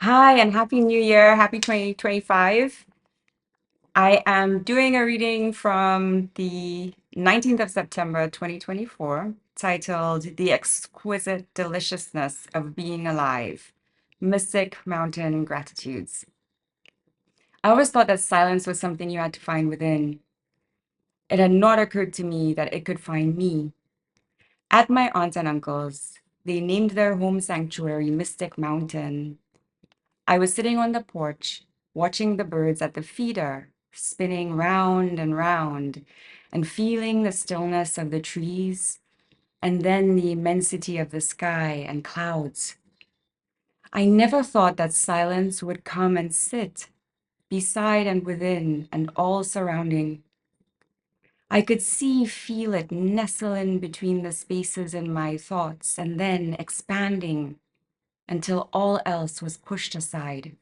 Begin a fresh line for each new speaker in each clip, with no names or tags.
Hi, and Happy New Year. Happy 2025. I am doing a reading from the 19th of September, 2024, titled The Exquisite Deliciousness of Being Alive, Mystic Mountain Gratitudes. I always thought that silence was something you had to find within. It had not occurred to me that it could find me. At my aunt and uncle's, they named their home sanctuary Mystic Mountain. I was sitting on the porch, watching the birds at the feeder, spinning round and round, and feeling the stillness of the trees, and then the immensity of the sky and clouds. I never thought that silence would come and sit beside and within and all surrounding. I could see, feel it nestle in between the spaces in my thoughts and then expanding until all else was pushed aside.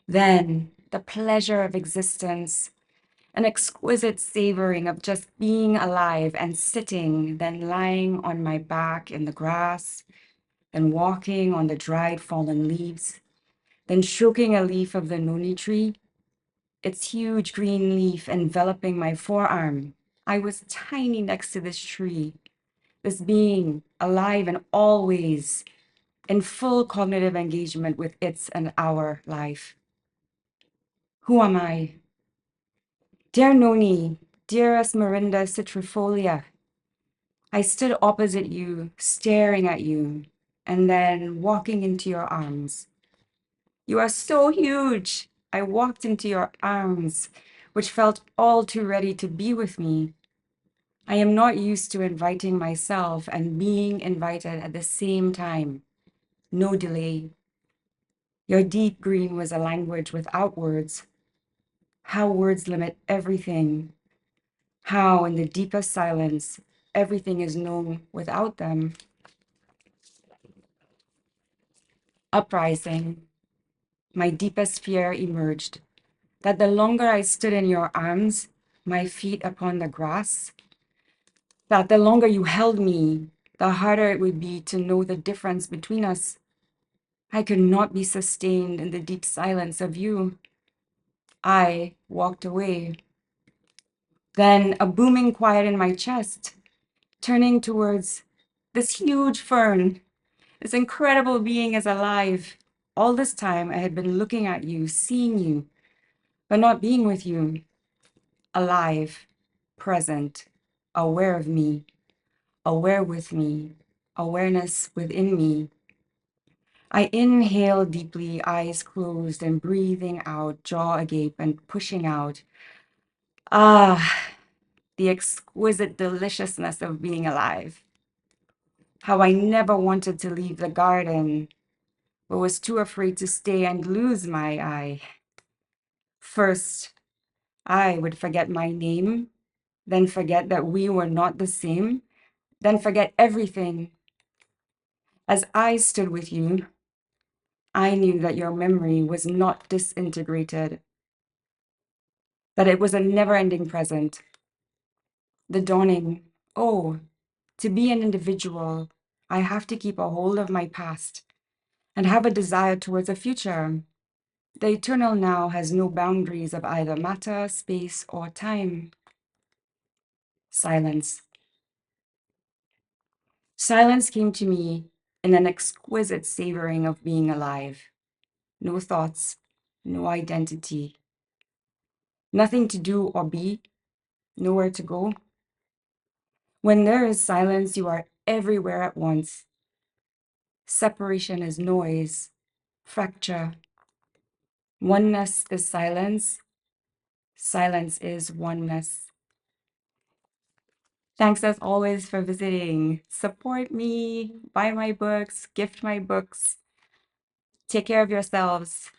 Then the pleasure of existence, an exquisite savoring of just being alive and sitting, then lying on my back in the grass, then walking on the dried fallen leaves, then stroking a leaf of the noni tree, its huge green leaf enveloping my forearm. I was tiny next to this tree, this being alive and always in full cognitive engagement with its and our life. Who am I? Dear Noni, dearest Mirinda citrifolia, I stood opposite you, staring at you, and then walking into your arms. You are so huge. I walked into your arms, which felt all too ready to be with me. I am not used to inviting myself and being invited at the same time. No delay. Your deep green was a language without words. How words limit everything. How, in the deepest silence, everything is known without them. Uprising, my deepest fear emerged that the longer I stood in your arms, my feet upon the grass, that the longer you held me, the harder it would be to know the difference between us. I could not be sustained in the deep silence of you. I walked away. Then a booming quiet in my chest, turning towards this huge fern. This incredible being is alive. All this time, I had been looking at you, seeing you, but not being with you. Alive, present, aware of me, aware with me, awareness within me. I inhale deeply, eyes closed, and breathing out, jaw agape, and pushing out. Ah, the exquisite deliciousness of being alive. How I never wanted to leave the garden, but was too afraid to stay and lose my eye. First, I would forget my name, then forget that we were not the same, then forget everything. As I stood with you, I knew that your memory was not disintegrated, that it was a never-ending present. The dawning, oh, to be an individual, I have to keep a hold of my past and have a desire towards a future. The eternal now has no boundaries of either matter, space, or time. Silence. Silence came to me in an exquisite savoring of being alive. No thoughts, no identity, nothing to do or be, nowhere to go. When there is silence, you are everywhere at once. Separation is noise, fracture. Oneness is silence. Silence is oneness. Thanks as always for visiting. Support me, buy my books, gift my books. Take care of yourselves.